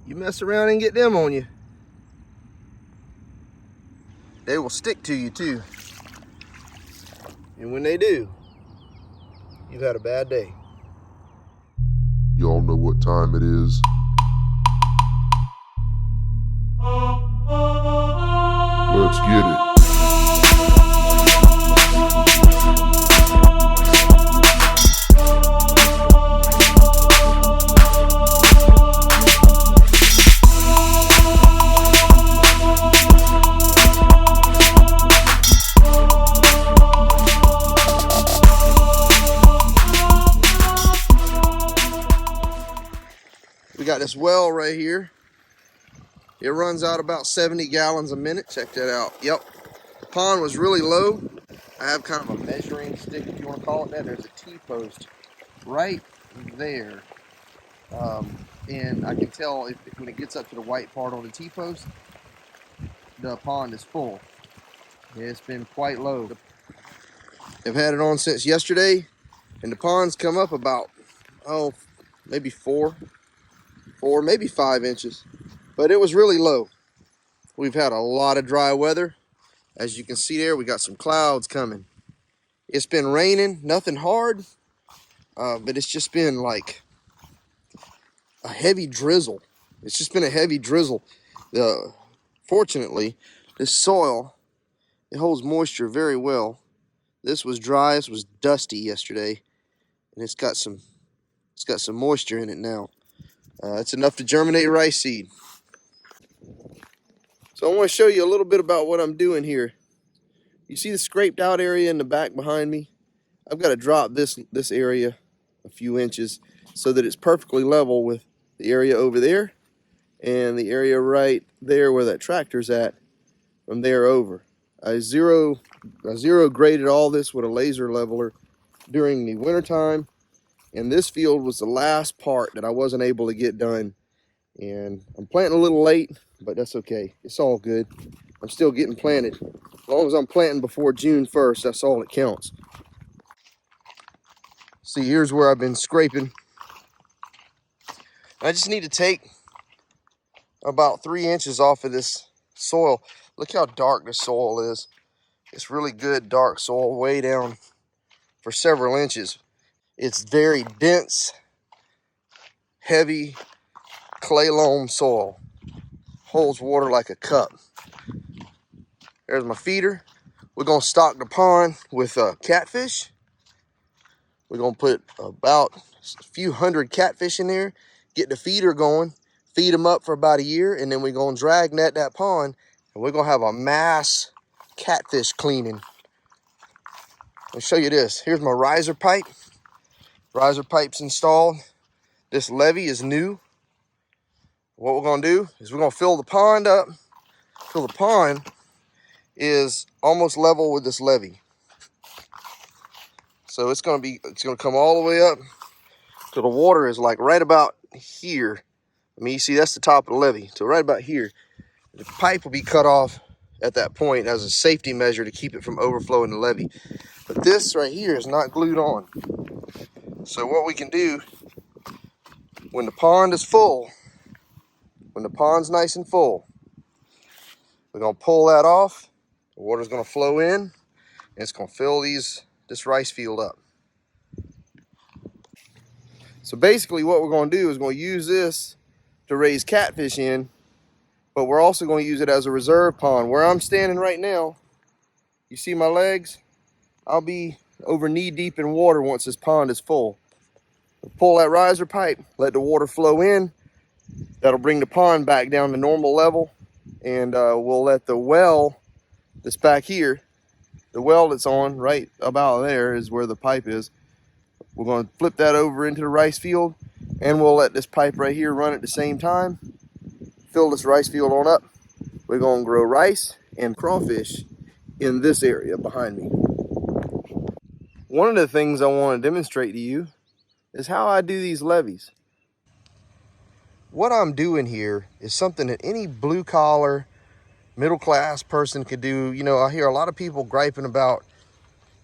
You mess around and get them on you, they will stick to you too. And when they do, you've had a bad day. Y'all know what time it is. Let's get it. We got this well right here. It runs out about 70 gallons a minute. Check that out. Yep. The pond was really low. I have kind of a measuring stick, if you want to call it that. There's a T-post right there. And I can tell when it gets up to the white part on the T-post, the pond is full. It's been quite low. I've had it on since yesterday, and the pond's come up about, maybe four, maybe 5 inches. But it was really low. We've had a lot of dry weather. As you can see there, we got some clouds coming. It's been raining, nothing hard, but it's just been like a heavy drizzle. It's just been a heavy drizzle. Fortunately, this soil, it holds moisture very well. This was dry, this was dusty yesterday, and it's got some moisture in it now. It's enough to germinate rice seed. So I want to show you a little bit about what I'm doing here. You see the scraped out area in the back behind me? I've got to drop this area a few inches so that it's perfectly level with the area over there and the area right there where that tractor's at from there over. I zero graded all this with a laser leveler during the wintertime, and this field was the last part that I wasn't able to get done. And I'm planting a little late, but that's okay. It's all good. I'm still getting planted. As long as I'm planting before June 1st, that's all that counts. See, here's where I've been scraping. I just need to take about 3 inches off of this soil. Look how dark this soil is. It's really good dark soil way down for several inches. It's very dense, heavy clay loam soil. Holds water like a cup. There's my feeder. We're gonna stock the pond with catfish. We're gonna put about a few hundred catfish in there, get the feeder going, feed them up for about a year, and then we're gonna drag net that pond, and we're gonna have a mass catfish cleaning. I'll show you this. Here's my riser pipe. Riser pipe's installed. This levee is new. What we're gonna do is we're gonna fill the pond up till the pond is almost level with this levee. So it's gonna come all the way up till the water is like right about here. I mean, you see that's the top of the levee. So right about here, the pipe will be cut off at that point as a safety measure to keep it from overflowing the levee. But this right here is not glued on. So what we can do when the pond is full, when the pond's nice and full, we're gonna pull that off. The water's gonna flow in, and it's gonna fill this rice field up. So basically what we're gonna do is gonna use this to raise catfish in, but we're also gonna use it as a reserve pond. Where I'm standing right now, you see my legs? I'll be over knee deep in water once this pond is full. Pull that riser pipe, let the water flow in. That'll bring the pond back down to normal level, and we'll let the well that's back here, the well that's on right about there is where the pipe is. We're going to flip that over into the rice field, and we'll let this pipe right here run at the same time. Fill this rice field on up. We're going to grow rice and crawfish in this area behind me. One of the things I want to demonstrate to you is how I do these levees. What I'm doing here is something that any blue collar, middle class person could do. You know, I hear a lot of people griping about,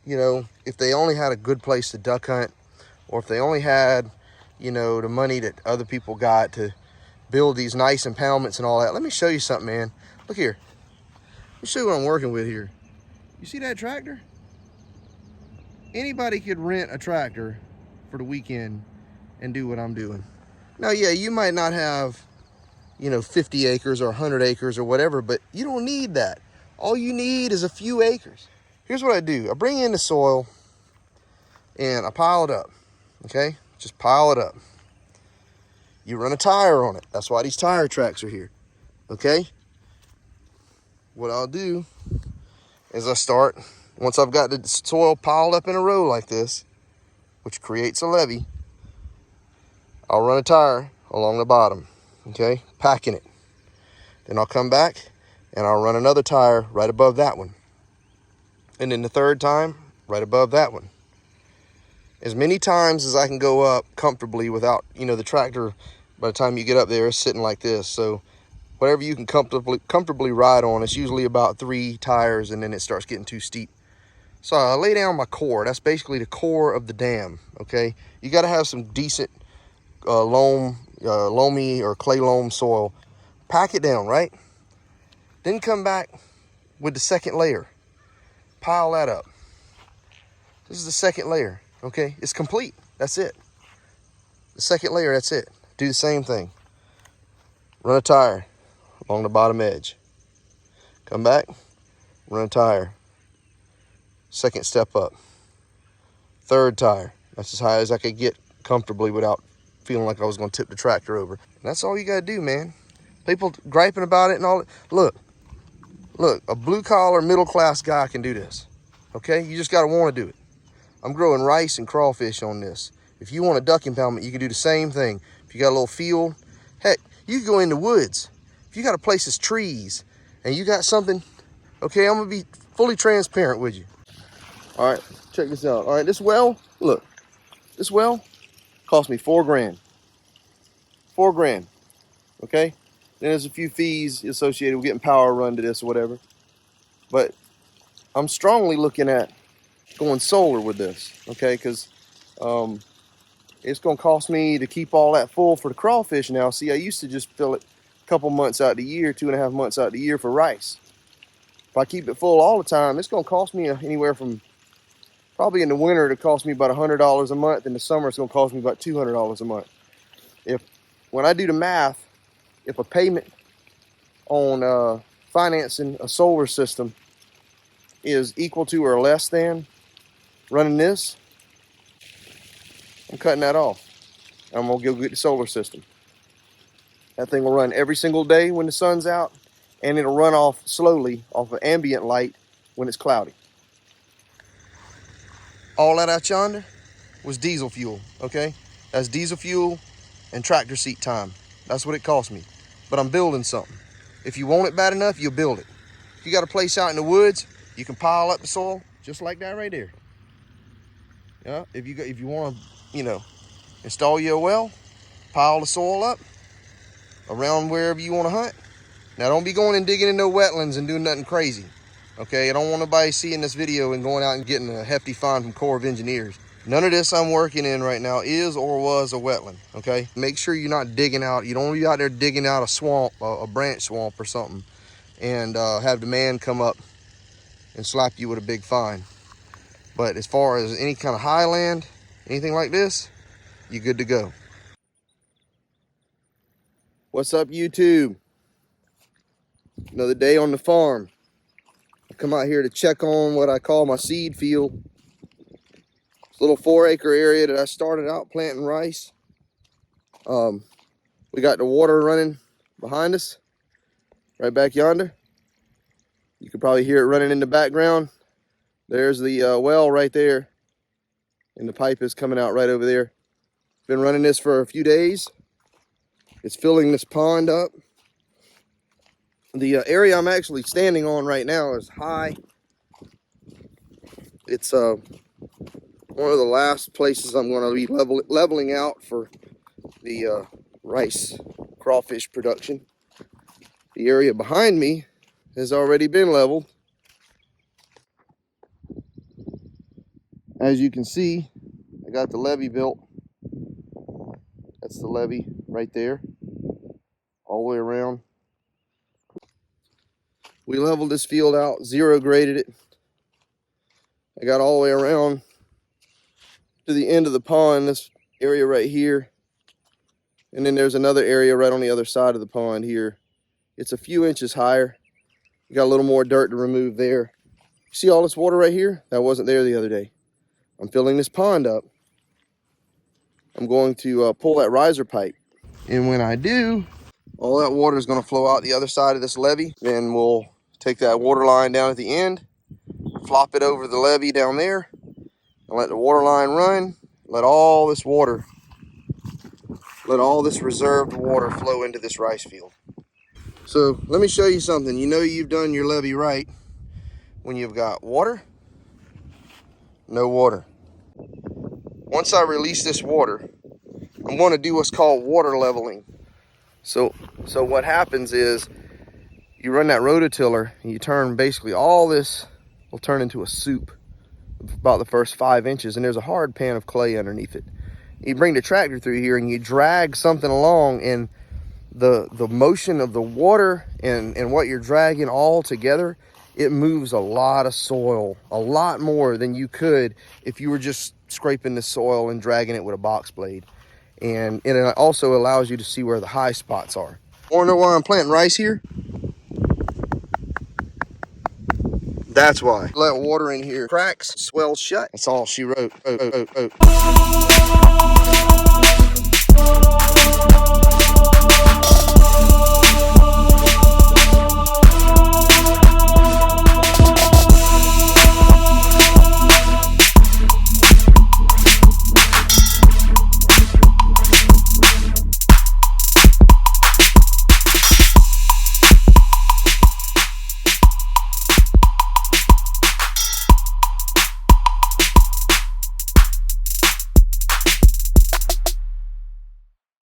you know, if they only had a good place to duck hunt, or if they only had, you know, the money that other people got to build these nice impoundments and all that. Let me show you something, man. Look here. Let me show you what I'm working with here. You see that tractor? Anybody could rent a tractor for the weekend and do what I'm doing. Now, yeah, you might not have, 50 acres or 100 acres or whatever, but you don't need that. All you need is a few acres. Here's what I do. I bring in the soil and I pile it up, okay? Just pile it up. You run a tire on it. That's why these tire tracks are here, okay? What I'll do is once I've got the soil piled up in a row like this, which creates a levee, I'll run a tire along the bottom, okay? Packing it. Then I'll come back and I'll run another tire right above that one. And then the third time, right above that one. As many times as I can go up comfortably without, the tractor, by the time you get up there, is sitting like this. So whatever you can comfortably ride on, it's usually about 3 tires, and then it starts getting too steep. So I lay down my core. That's basically the core of the dam, okay? You got to have some decent loamy or clay loam soil. Pack it down, right? Then come back with the second layer. Pile that up. This is the second layer, okay? It's complete. That's it. The second layer, that's it. Do the same thing. Run a tire along the bottom edge. Come back, run a tire. Second step up. Third tire. That's as high as I could get comfortably without feeling like I was going to tip the tractor over. And that's all you got to do, man. People griping about it and all. Look, a blue-collar, middle-class guy can do this, okay? You just got to want to do it. I'm growing rice and crawfish on this. If you want a duck impoundment, you can do the same thing. If you got a little field, heck, you can go in the woods. If you got a place that's trees and you got something, okay, I'm going to be fully transparent with you. All right, check this out. All right, this well, look, this well cost me $4 grand. $4 grand, okay? Then there's a few fees associated with getting power run to this or whatever. But I'm strongly looking at going solar with this, okay? Because it's going to cost me to keep all that full for the crawfish now. See, I used to just fill it a couple months out of the year, 2.5 months out of the year for rice. If I keep it full all the time, it's going to cost me anywhere from, probably in the winter, it'll cost me about $100 a month. In the summer, it's going to cost me about $200 a month. When I do the math, if a payment on financing a solar system is equal to or less than running this, I'm cutting that off. I'm gonna go get the solar system. That thing will run every single day when the sun's out, and it'll run off slowly off of ambient light when it's cloudy. All that out yonder was diesel fuel, okay? That's diesel fuel and tractor seat time. That's what it cost me. But I'm building something. If you want it bad enough, you'll build it. If you got a place out in the woods, you can pile up the soil just like that right there. Yeah, if you want to, install you a well, pile the soil up around wherever you want to hunt. Now, don't be going and digging in no wetlands and doing nothing crazy, okay? I don't want nobody seeing this video and going out and getting a hefty fine from Corps of Engineers. None of this I'm working in right now is or was a wetland, okay? Make sure you're not digging out. You don't want to be out there digging out a swamp, a branch swamp or something, and have the man come up and slap you with a big fine. But as far as any kind of highland, anything like this, you're good to go. What's up, YouTube? Another day on the farm. I come out here to check on what I call my seed field. This little 4-acre area that I started out planting rice. We got the water running behind us, right back yonder. You can probably hear it running in the background. There's the well right there, and the pipe is coming out right over there. Been running this for a few days. It's filling this pond up. The area I'm actually standing on right now is high. It's one of the last places I'm going to be leveling out for the rice crawfish production. The area behind me has already been leveled. As you can see, I got the levee built. That's the levee right there. all the way around. We leveled this field out, zero graded it. I got all the way around to the end of the pond, this area right here. And then there's another area right on the other side of the pond here. It's a few inches higher. You got a little more dirt to remove there. See all this water right here? That wasn't there the other day. I'm filling this pond up. I'm going to pull that riser pipe. And when I do, all that water is going to flow out the other side of this levee. Then we'll take that water line down at the end, flop it over the levee down there, and let the water line run. Let all this water, let all this reserved water flow into this rice field. So let me show you something. You know you've done your levee right when you've got water, no water. Once I release this water, I'm going to do what's called water leveling. So what happens is you run that rototiller and you turn basically all this will turn into a soup about the first 5 inches, and there's a hard pan of clay underneath it. You bring the tractor through here and you drag something along, and the motion of the water and what you're dragging all together, it moves a lot of soil, a lot more than you could if you were just scraping the soil and dragging it with a box blade. And it also allows you to see where the high spots are. Want to know why I'm planting rice here? That's why. Let water in here. Cracks, swell shut. That's all she wrote.